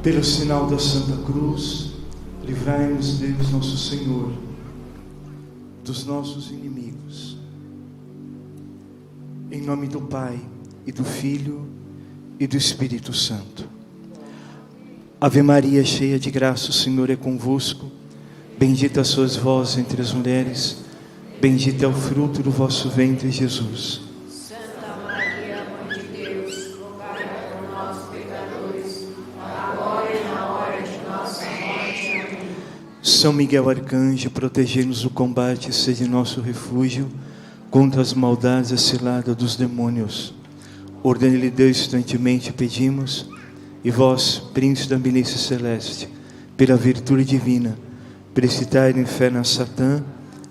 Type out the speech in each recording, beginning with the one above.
Pelo sinal da Santa Cruz, livrai-nos, Deus nosso Senhor, dos nossos inimigos. Em nome do Pai, e do Filho, e do Espírito Santo. Ave Maria, cheia de graça, o Senhor é convosco. Bendita sois vós entre as mulheres, bendito é o fruto do vosso ventre, Jesus. Santa Maria, Mãe de Deus, rogai por nós, pecadores, agora e na hora de nossa morte. Amém. São Miguel Arcanjo, protegei-nos do combate, sede nosso refúgio contra as maldades e ciladas dos demônios. Ordene-lhe Deus, instantemente pedimos, e vós, príncipe da milícia celeste, pela virtude divina, precitai no inferno a Satã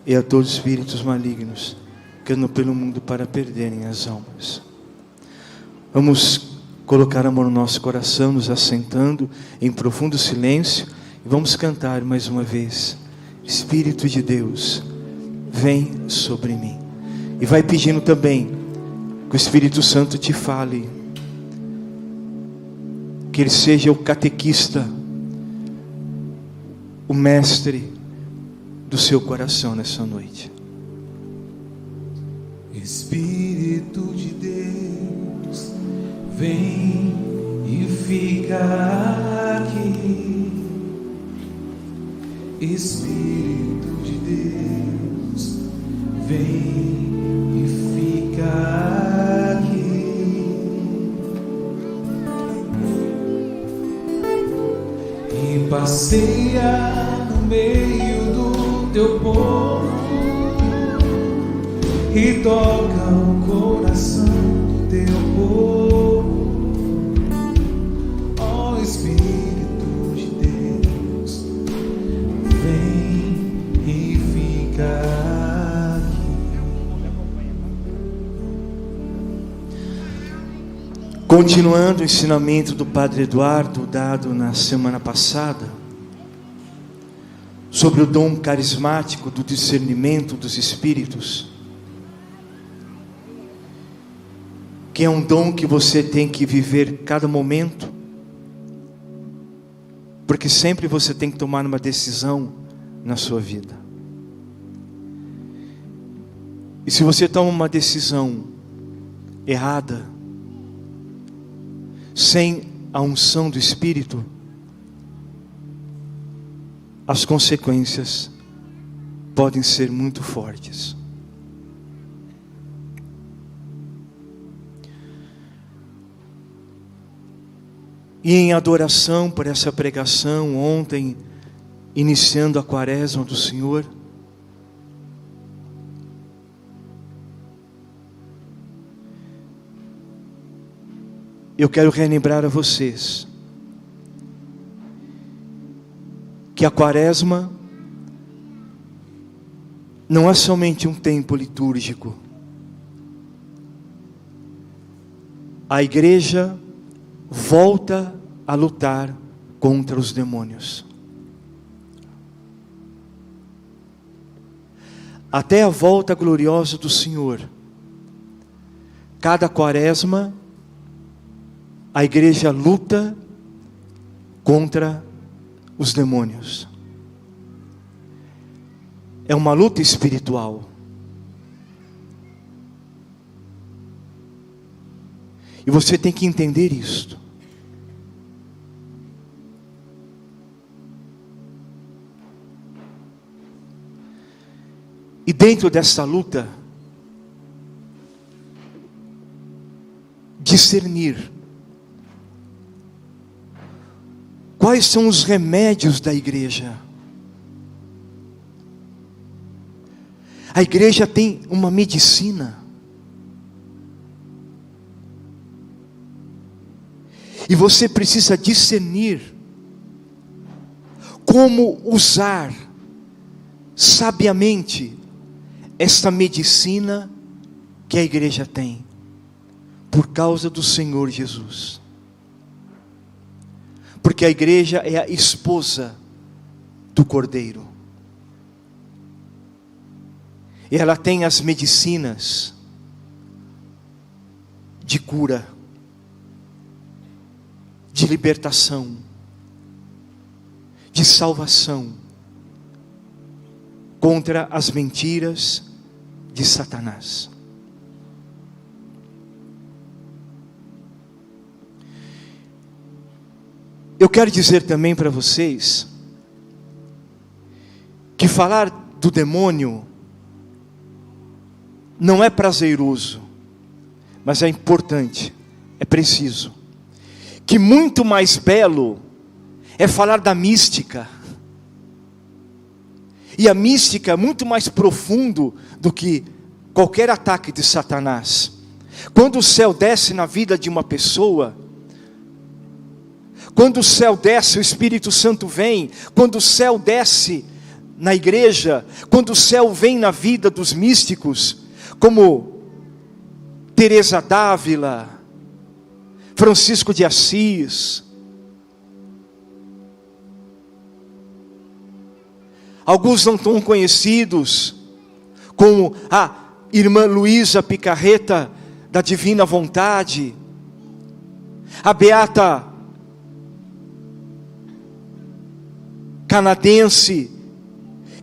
e a todos os espíritos malignos, que andam pelo mundo para perderem as almas. Vamos colocar amor no nosso coração, nos assentando em profundo silêncio, e vamos cantar mais uma vez: Espírito de Deus, vem sobre mim. E vai pedindo também que o Espírito Santo te fale, que Ele seja o catequista, o mestre do seu coração nessa noite. Espírito de Deus, vem e fica aqui. Espírito de Deus, vem e fica aqui. E passeia no meio do teu povo e toca o coração do teu povo. Ó Espírito de Deus, vem e fica aqui. Continuando o ensinamento do Padre Eduardo, dado na semana passada, sobre o dom carismático do discernimento dos espíritos, que é um dom que você tem que viver cada momento, porque sempre você tem que tomar uma decisão na sua vida. E se você toma uma decisão errada, sem a unção do Espírito, as consequências podem ser muito fortes. E em adoração por essa pregação ontem, iniciando a quaresma do Senhor, eu quero relembrar a vocês que a quaresma não é somente um tempo litúrgico. A igreja volta a lutar contra os demônios. Até a volta gloriosa do Senhor, cada quaresma, a igreja luta contra os demônios. É uma luta espiritual. E você tem que entender isto. E dentro dessa luta, discernir quais são os remédios da igreja. A igreja tem uma medicina. E você precisa discernir como usar sabiamente esta medicina que a igreja tem, por causa do Senhor Jesus. Porque a igreja é a esposa do Cordeiro. E ela tem as medicinas de cura, de libertação, de salvação contra as mentiras de Satanás. Eu quero dizer também para vocês que falar do demônio não é prazeroso, mas é importante, é preciso. Que muito mais belo é falar da mística. E a mística é muito mais profundo do que qualquer ataque de Satanás. Quando o céu desce na vida de uma pessoa, quando o céu desce, o Espírito Santo vem. Quando o céu desce na igreja, quando o céu vem na vida dos místicos, como Teresa d'Ávila, Francisco de Assis, alguns não tão conhecidos, como a irmã Luísa Picarreta, da Divina Vontade, a beata canadense,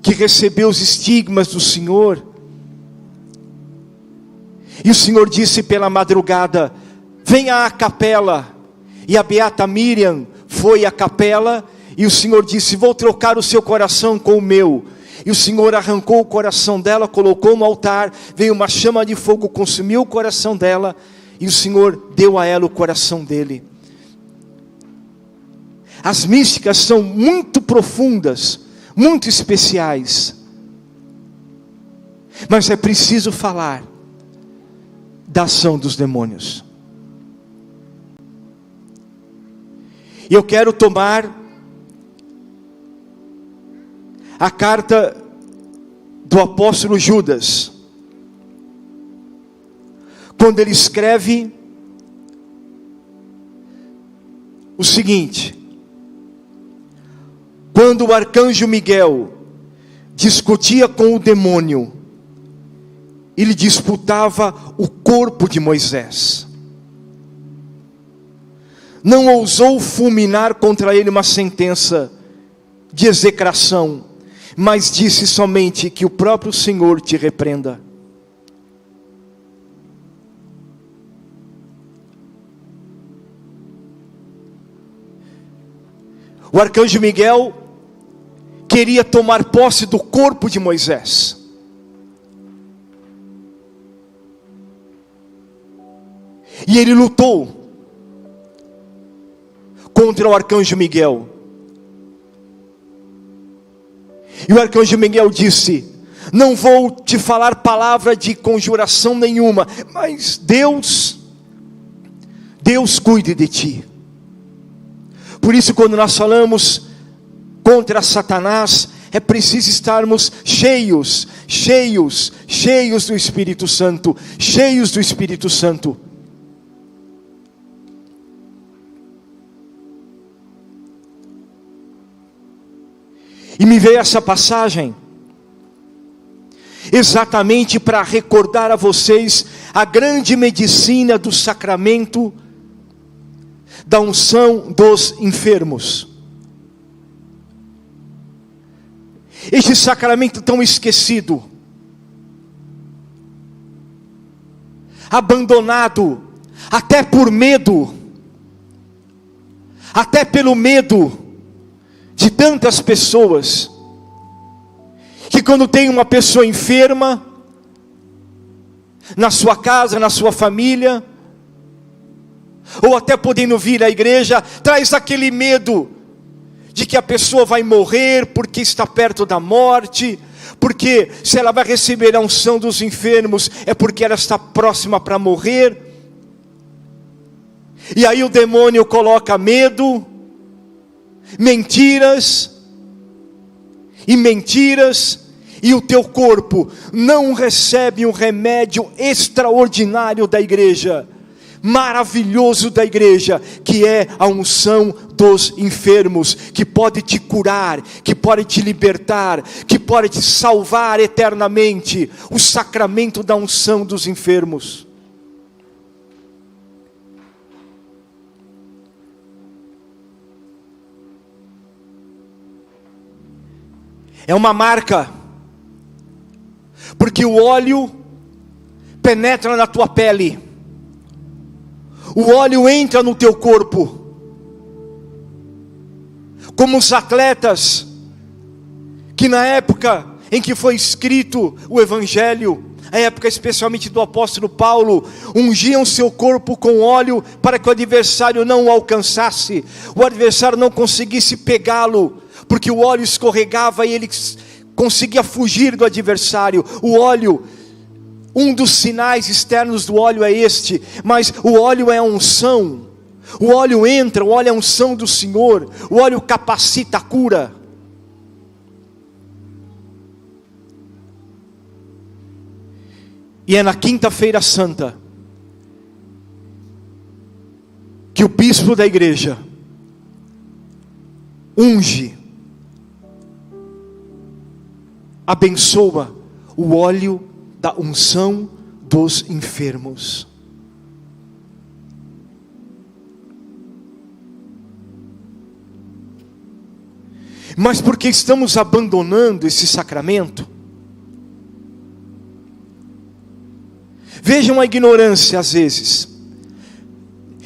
que recebeu os estigmas do Senhor, e o Senhor disse pela madrugada: venha à capela. E a beata Miriam foi à capela, e o Senhor disse: vou trocar o seu coração com o meu. E o Senhor arrancou o coração dela, colocou no altar, veio uma chama de fogo, consumiu o coração dela, e o Senhor deu a ela o coração dele. As místicas são muito profundas, muito especiais, mas é preciso falar da ação dos demônios. E eu quero tomar a carta do apóstolo Judas, quando ele escreve o seguinte: quando o arcanjo Miguel discutia com o demônio, ele disputava o corpo de Moisés. Não ousou fulminar contra ele uma sentença de execração, mas disse somente: que o próprio Senhor te repreenda. O arcanjo Miguel queria tomar posse do corpo de Moisés. E ele lutou contra o arcanjo Miguel. E o arcanjo Miguel disse: não vou te falar palavra de conjuração nenhuma, mas Deus cuide de ti. Por isso, quando nós falamos contra Satanás, é preciso estarmos cheios do Espírito Santo, cheios do Espírito Santo. E me veio essa passagem exatamente para recordar a vocês a grande medicina do sacramento da unção dos enfermos. Este sacramento tão esquecido, abandonado, até por medo, até pelo medo de tantas pessoas, que quando tem uma pessoa enferma, na sua casa, na sua família, ou até podendo vir à igreja, traz aquele medo de que a pessoa vai morrer, porque está perto da morte, porque se ela vai receber a unção dos enfermos, é porque ela está próxima para morrer. E aí o demônio coloca medo, mentiras, e o teu corpo não recebe um remédio extraordinário da igreja, maravilhoso da igreja, que é a unção dos enfermos, que pode te curar, que pode te libertar, que pode te salvar eternamente, o sacramento da unção dos enfermos. É uma marca, porque o óleo penetra na tua pele, o óleo entra no teu corpo, como os atletas, que na época em que foi escrito o Evangelho, a época especialmente do apóstolo Paulo, ungiam seu corpo com óleo, para que o adversário não o alcançasse, o adversário não conseguisse pegá-lo, porque o óleo escorregava e ele conseguia fugir do adversário. O óleo, um dos sinais externos do óleo é este, mas o óleo é a unção. O óleo entra, o óleo é a unção do Senhor, o óleo capacita a cura. E é na quinta-feira santa que o bispo da igreja unge, abençoa o óleo da unção dos enfermos. Mas porque estamos abandonando esse sacramento, vejam a ignorância às vezes.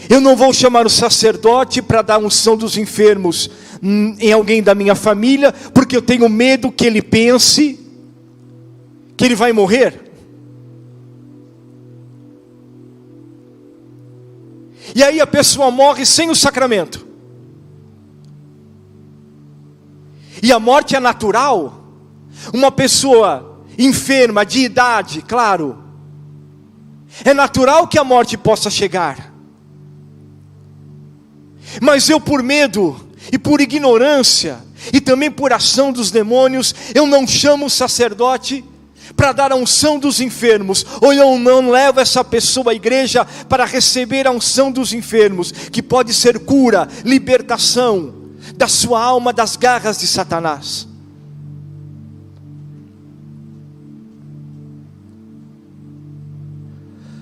Eu não vou chamar o sacerdote para dar unção dos enfermos em alguém da minha família, porque eu tenho medo que ele pense que ele vai morrer. E aí a pessoa morre sem o sacramento. E a morte é natural. Uma pessoa enferma, de idade, claro, é natural que a morte possa chegar. Mas eu, por medo e por ignorância, e também por ação dos demônios, eu não chamo o sacerdote para dar a unção dos enfermos, ou eu não levo essa pessoa à igreja para receber a unção dos enfermos, que pode ser cura, libertação da sua alma das garras de Satanás.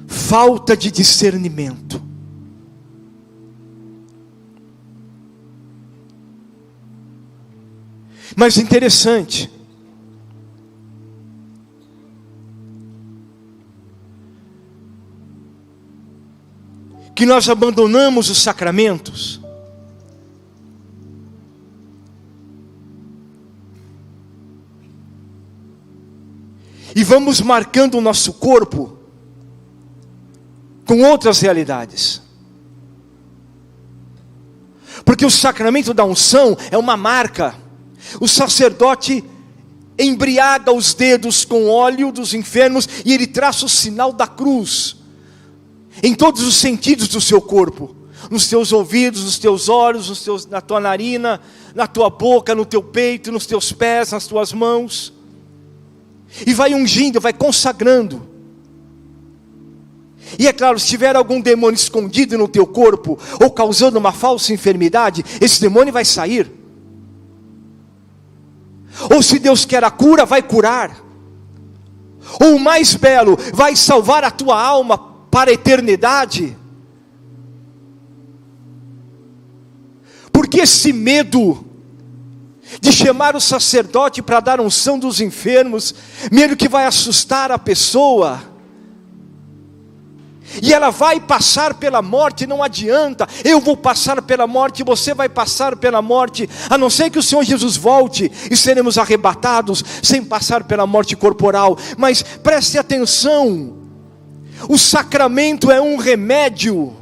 Falta de discernimento. Mas interessante, que nós abandonamos os sacramentos, e vamos marcando o nosso corpo com outras realidades. Porque o sacramento da unção é uma marca. O sacerdote embriaga os dedos com óleo dos enfermos e ele traça o sinal da cruz em todos os sentidos do seu corpo, nos teus ouvidos, nos teus olhos, na tua narina, na tua boca, no teu peito, nos teus pés, nas tuas mãos, e vai ungindo, vai consagrando. E é claro, se tiver algum demônio escondido no teu corpo, ou causando uma falsa enfermidade, esse demônio vai sair. Ou se Deus quer a cura, vai curar. Ou o mais belo, vai salvar a tua alma para a eternidade. Porque esse medo de chamar o sacerdote para dar unção dos enfermos, medo que vai assustar a pessoa, e ela vai passar pela morte, não adianta. Eu vou passar pela morte, você vai passar pela morte, a não ser que o Senhor Jesus volte e seremos arrebatados sem passar pela morte corporal. Mas preste atenção, o sacramento é um remédio.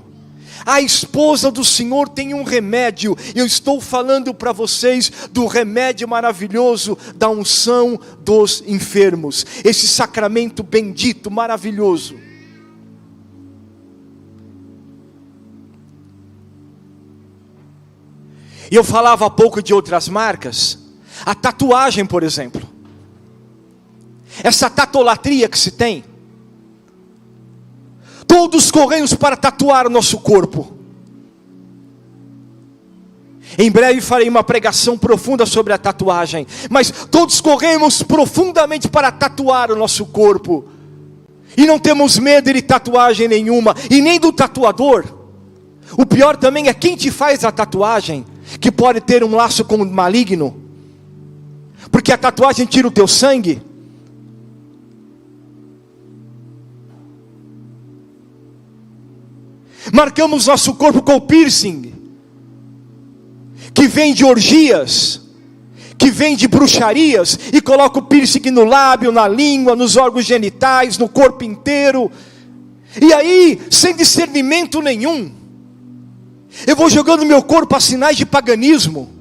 A esposa do Senhor tem um remédio. Eu estou falando para vocês do remédio maravilhoso da unção dos enfermos. Esse sacramento bendito, maravilhoso. E eu falava há pouco de outras marcas. A tatuagem, por exemplo. Essa tatolatria que se tem. Todos corremos para tatuar o nosso corpo. Em breve farei uma pregação profunda sobre a tatuagem. Mas todos corremos profundamente para tatuar o nosso corpo. E não temos medo de tatuagem nenhuma. E nem do tatuador. O pior também é quem te faz a tatuagem, que pode ter um laço com o maligno. Porque porque a tatuagem tira o teu sangue? Marcamos nosso corpo com piercing, que vem de orgias, que vem de bruxarias, e coloca o piercing no lábio, na língua, nos órgãos genitais, no corpo inteiro, e aí, sem discernimento nenhum, eu vou jogando meu corpo a sinais de paganismo.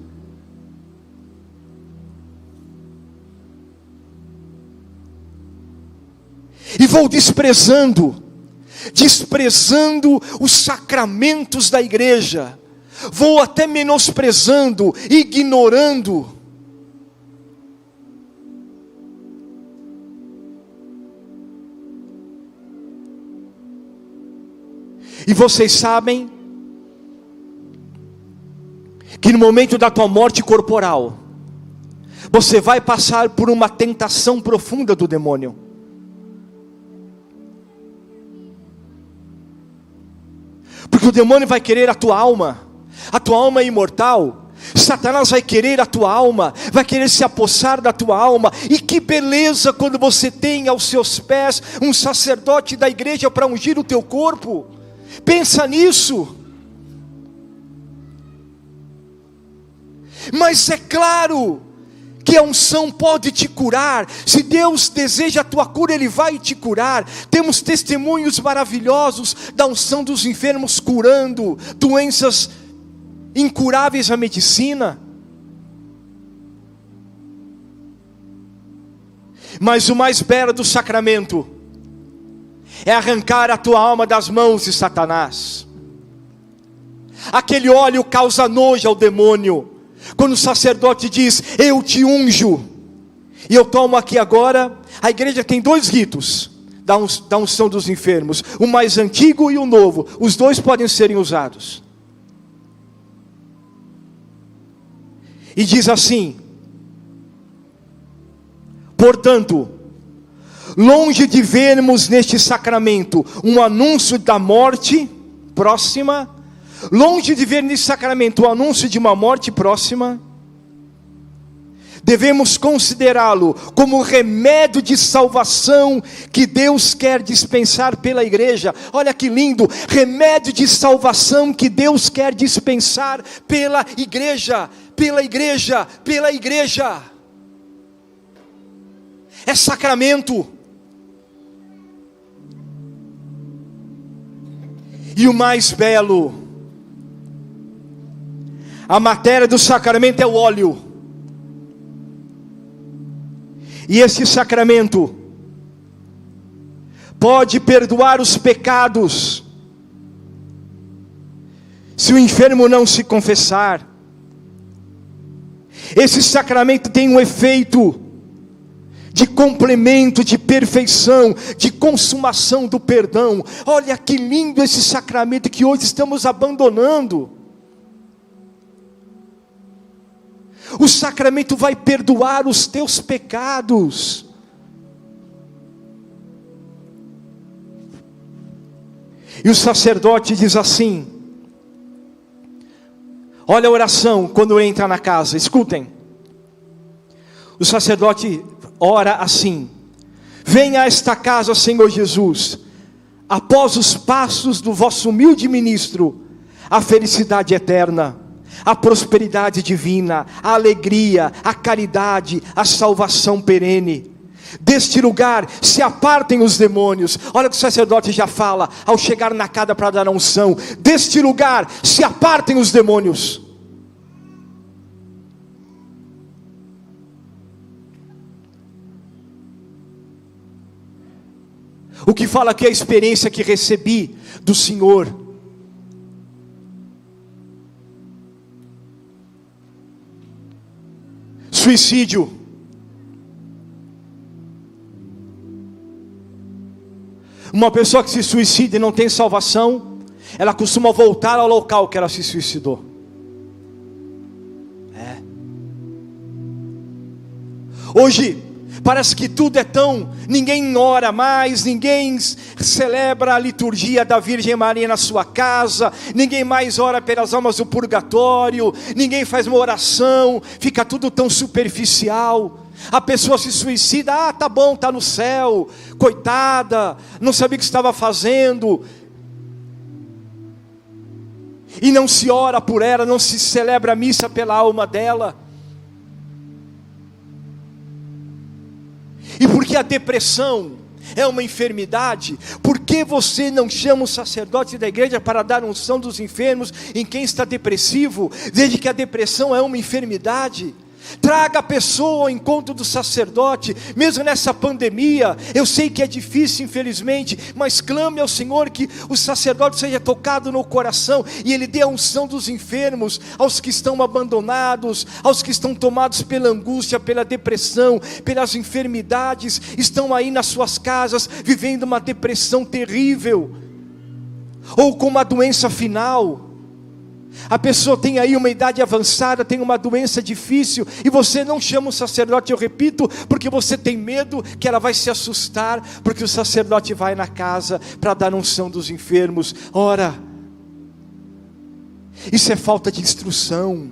E vou desprezando os sacramentos da igreja, vou até menosprezando, ignorando. E vocês sabem que no momento da tua morte corporal, você vai passar por uma tentação profunda do demônio. Porque o demônio vai querer a tua alma é imortal. Satanás vai querer a tua alma, vai querer se apossar da tua alma. E que beleza quando você tem aos seus pés um sacerdote da igreja para ungir o teu corpo. Pensa nisso. Mas é claro que a unção pode te curar. Se Deus deseja a tua cura, Ele vai te curar. Temos testemunhos maravilhosos da unção dos enfermos curando doenças incuráveis à medicina. Mas o mais belo do sacramento é arrancar a tua alma das mãos de Satanás. Aquele óleo causa nojo ao demônio. Quando o sacerdote diz, eu te unjo, e eu tomo aqui agora, a igreja tem dois ritos da unção dos enfermos, o mais antigo e o novo, os dois podem serem usados. E diz assim: portanto, longe de vermos neste sacramento um anúncio da morte próxima, longe de ver nesse sacramento o anúncio de uma morte próxima, devemos considerá-lo como remédio de salvação que Deus quer dispensar pela igreja. Olha que lindo, remédio de salvação que Deus quer dispensar pela igreja, pela igreja, pela igreja. É sacramento. E o mais belo, a matéria do sacramento é o óleo. E esse sacramento pode perdoar os pecados, se o enfermo não se confessar. Esse sacramento tem um efeito de complemento, de perfeição, de consumação do perdão. Olha que lindo esse sacramento que hoje estamos abandonando. O sacramento vai perdoar os teus pecados. E o sacerdote diz assim, olha a oração quando entra na casa, escutem. O sacerdote ora assim: venha a esta casa, Senhor Jesus, após os passos do vosso humilde ministro, a felicidade eterna, a prosperidade divina, a alegria, a caridade, a salvação perene. Deste lugar se apartem os demônios. Olha o que o sacerdote já fala ao chegar na casa para dar a unção: deste lugar se apartem os demônios. O que fala aqui é a experiência que recebi do Senhor. Suicídio. Uma pessoa que se suicida e não tem salvação, ela costuma voltar ao local que ela se suicidou. Hoje parece que tudo é tão, ninguém ora mais, ninguém celebra a liturgia da Virgem Maria na sua casa, ninguém mais ora pelas almas do purgatório, ninguém faz uma oração, fica tudo tão superficial. A pessoa se suicida, tá bom, tá no céu, coitada, não sabia o que estava fazendo. E não se ora por ela, não se celebra a missa pela alma dela. E porque a depressão é uma enfermidade, por que você não chama o sacerdote da igreja para dar unção dos enfermos em quem está depressivo, desde que a depressão é uma enfermidade? Traga a pessoa ao encontro do sacerdote, mesmo nessa pandemia. Eu sei que é difícil, infelizmente, mas clame ao Senhor que o sacerdote seja tocado no coração e ele dê a unção dos enfermos, aos que estão abandonados, aos que estão tomados pela angústia, pela depressão, pelas enfermidades, estão aí nas suas casas vivendo uma depressão terrível, ou com uma doença final. A pessoa tem aí uma idade avançada, tem uma doença difícil, e você não chama o sacerdote, eu repito, porque você tem medo que ela vai se assustar, porque o sacerdote vai na casa para dar unção dos enfermos. Ora, isso é falta de instrução,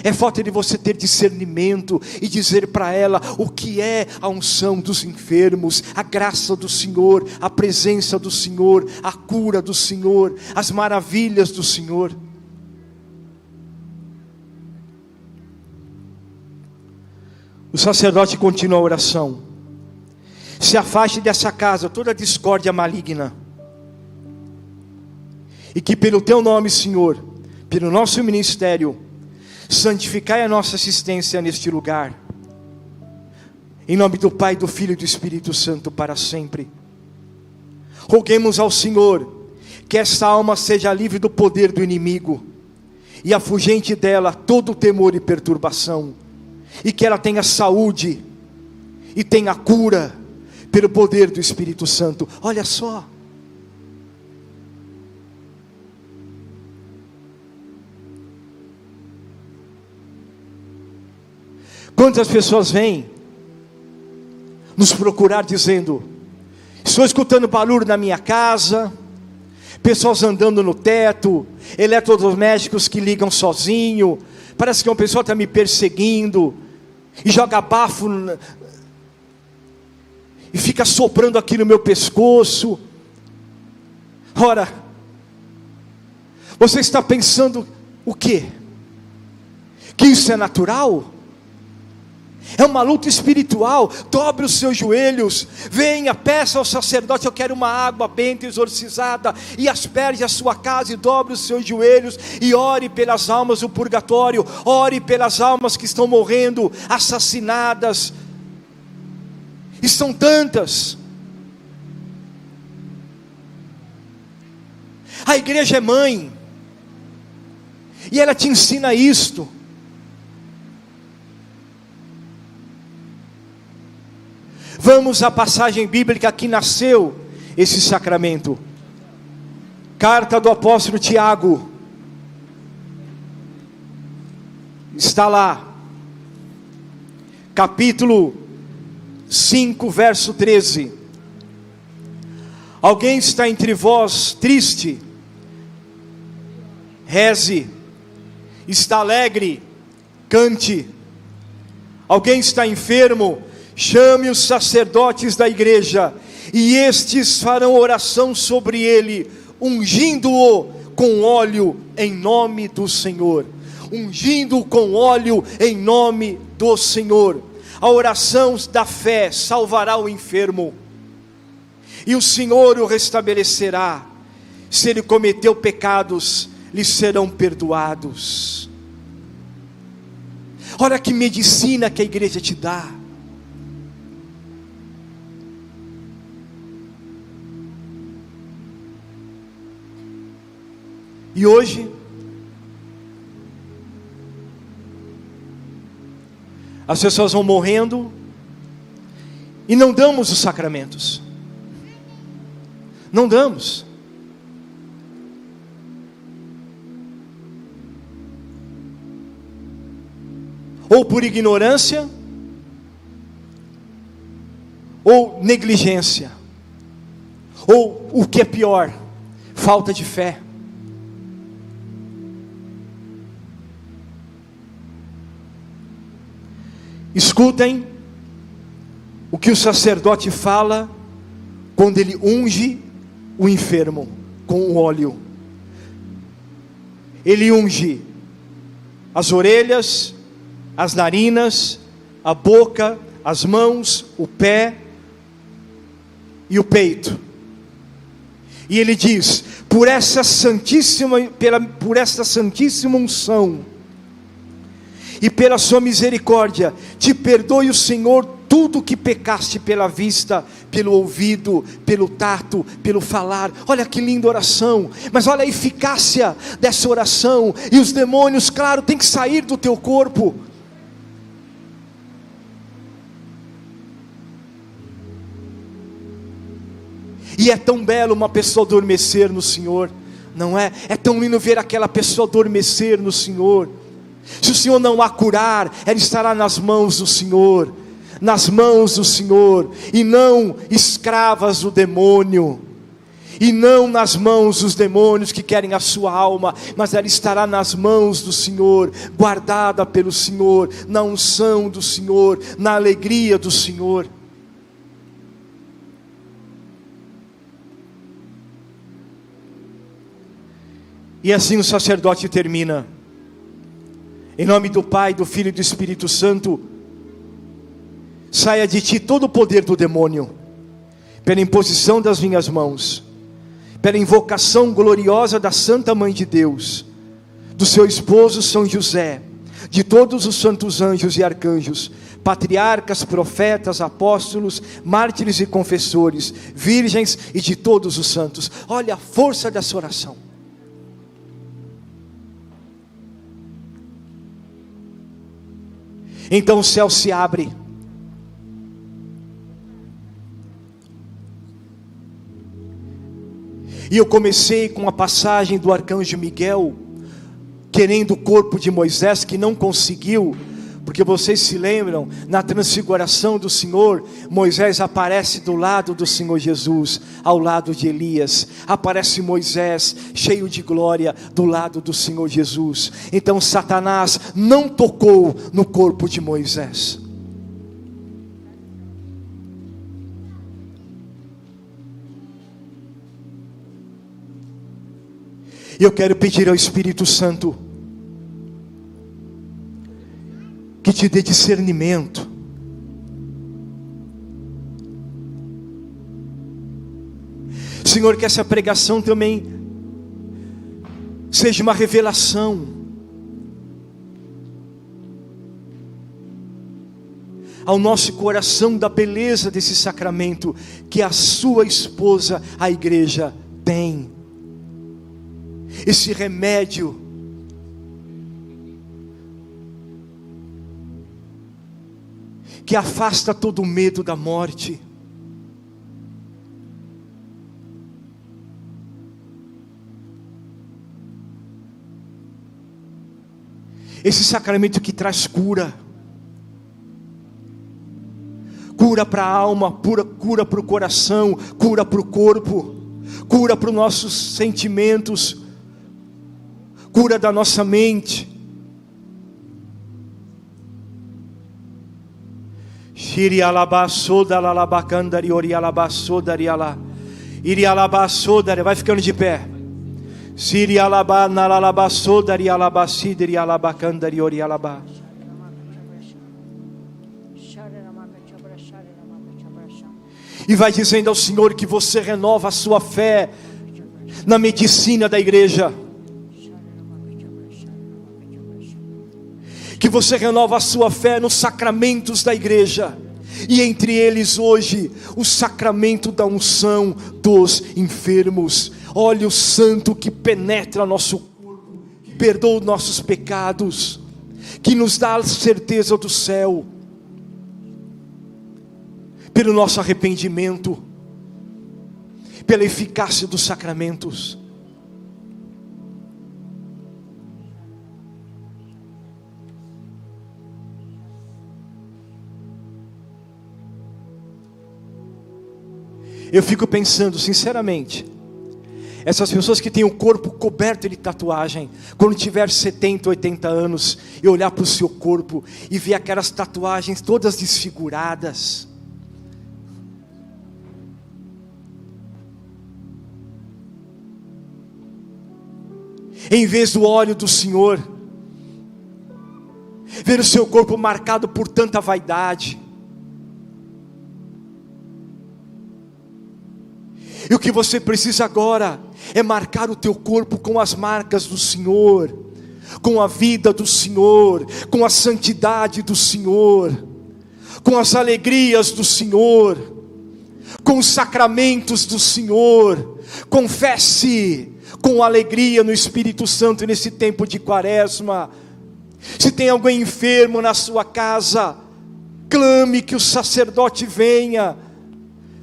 é falta de você ter discernimento e dizer para ela o que é a unção dos enfermos, a graça do Senhor, a presença do Senhor, a cura do Senhor, as maravilhas do Senhor. O sacerdote continua a oração: se afaste dessa casa toda discórdia maligna, e que pelo teu nome, Senhor, pelo nosso ministério, santificai a nossa assistência neste lugar, em nome do Pai, do Filho e do Espírito Santo, para sempre. Roguemos ao Senhor que esta alma seja livre do poder do inimigo, e afugente dela todo o temor e perturbação, e que ela tenha saúde e tenha cura pelo poder do Espírito Santo. Olha só, quantas pessoas vêm nos procurar dizendo: estou escutando barulho na minha casa, pessoas andando no teto, eletrodomésticos que ligam sozinho, parece que uma pessoa está me perseguindo, e joga bafo e fica soprando aqui no meu pescoço. Ora, você está pensando o quê? Que isso é natural? É uma luta espiritual. Dobre os seus joelhos, venha, peça ao sacerdote: eu quero uma água benta exorcizada, e asperge a sua casa, e dobre os seus joelhos, e ore pelas almas do purgatório, ore pelas almas que estão morrendo, assassinadas, e são tantas. A igreja é mãe, e ela te ensina isto. Vamos à passagem bíblica que nasceu esse sacramento. Carta do apóstolo Tiago. Está lá. Capítulo 5, verso 13. Alguém está entre vós triste? Reze. Está alegre? Cante. Alguém está enfermo? Chame os sacerdotes da igreja, e estes farão oração sobre ele, ungindo-o com óleo em nome do Senhor. Ungindo-o com óleo em nome do Senhor. A oração da fé salvará o enfermo, e o Senhor o restabelecerá. Se ele cometeu pecados, lhe serão perdoados. Olha que medicina que a igreja te dá. E hoje, as pessoas vão morrendo, e não damos os sacramentos. Não damos. Ou por ignorância, ou negligência, ou o que é pior, falta de fé. Escutem o que o sacerdote fala quando ele unge o enfermo com o óleo. Ele unge as orelhas, as narinas, a boca, as mãos, o pé e o peito. E ele diz: por essa santíssima unção e pela sua misericórdia, te perdoe o Senhor tudo que pecaste pela vista, pelo ouvido, pelo tato, pelo falar. Olha que linda oração, mas olha a eficácia dessa oração. E os demônios, claro, têm que sair do teu corpo. E é tão belo uma pessoa adormecer no Senhor, não é? É tão lindo ver aquela pessoa adormecer no Senhor. Se o Senhor não a curar, ela estará nas mãos do Senhor, nas mãos do Senhor, e não escravas do demônio, e não nas mãos dos demônios que querem a sua alma, mas ela estará nas mãos do Senhor, guardada pelo Senhor, na unção do Senhor, na alegria do Senhor. E assim o sacerdote termina: em nome do Pai, do Filho e do Espírito Santo, saia de ti todo o poder do demônio, pela imposição das minhas mãos, pela invocação gloriosa da Santa Mãe de Deus, do seu esposo São José, de todos os santos anjos e arcanjos, patriarcas, profetas, apóstolos, mártires e confessores, virgens e de todos os santos. Olha a força dessa oração. Então o céu se abre, e eu comecei com a passagem do arcanjo Miguel, querendo o corpo de Moisés, que não conseguiu, porque vocês se lembram, na transfiguração do Senhor, Moisés aparece do lado do Senhor Jesus, ao lado de Elias. Aparece Moisés, cheio de glória, do lado do Senhor Jesus. Então Satanás não tocou no corpo de Moisés. E eu quero pedir ao Espírito Santo que te dê discernimento, Senhor, que essa pregação também seja uma revelação ao nosso coração da beleza desse sacramento que a sua esposa, a igreja, tem. Esse remédio que afasta todo o medo da morte. Esse sacramento que traz cura. Cura para a alma, cura para o coração, cura para o corpo, cura para os nossos sentimentos, cura da nossa mente. Vai ficando de pé. E vai dizendo ao Senhor que você renova a sua fé na medicina da igreja, que você renova a sua fé nos sacramentos da igreja, e entre eles hoje o sacramento da unção dos enfermos, óleo santo que penetra nosso corpo, que perdoa os nossos pecados, que nos dá a certeza do céu, pelo nosso arrependimento, pela eficácia dos sacramentos. Eu fico pensando sinceramente, Essas pessoas que têm o corpo coberto de tatuagem, quando tiver 70, 80 anos, e olhar para o seu corpo e ver aquelas tatuagens todas desfiguradas. Em vez do óleo do Senhor, ver o seu corpo marcado por tanta vaidade. E o que você precisa agora é marcar o teu corpo com as marcas do Senhor, com a vida do Senhor, com a santidade do Senhor, com as alegrias do Senhor, com os sacramentos do Senhor. Confesse com alegria no Espírito Santo nesse tempo de quaresma. Se tem alguém enfermo na sua casa, clame que o sacerdote venha.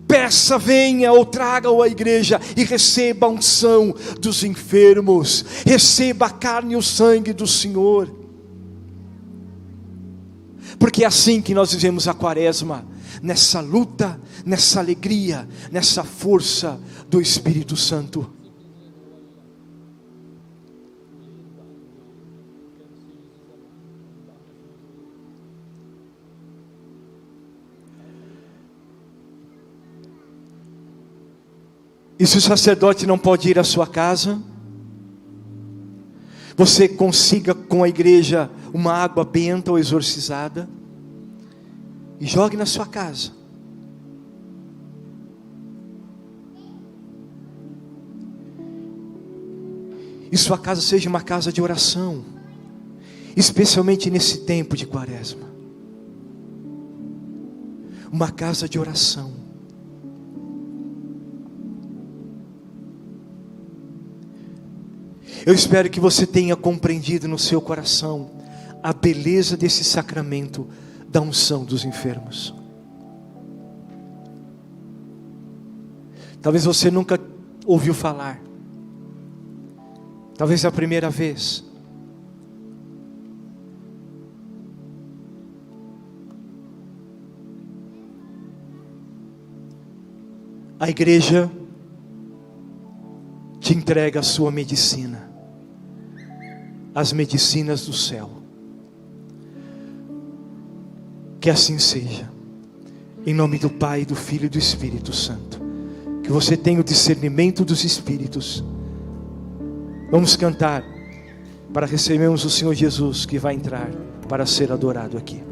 Peça, venha ou traga-o à igreja e receba a unção dos enfermos. Receba a carne e o sangue do Senhor. Porque é assim que nós vivemos a quaresma. Nessa luta, nessa alegria, nessa força do Espírito Santo. E se o sacerdote não pode ir à sua casa, você consiga com a igreja uma água benta ou exorcizada e jogue na sua casa. E sua casa seja uma casa de oração, especialmente nesse tempo de quaresma. Uma casa de oração. Eu espero que você tenha compreendido no seu coração a beleza desse sacramento da unção dos enfermos. Talvez você nunca ouviu falar. Talvez é a primeira vez. A igreja te entrega a sua medicina. As medicinas do céu. Que assim seja. Em nome do Pai, do Filho e do Espírito Santo. Que você tenha o discernimento dos Espíritos. Vamos cantar para recebermos o Senhor Jesus que vai entrar para ser adorado aqui.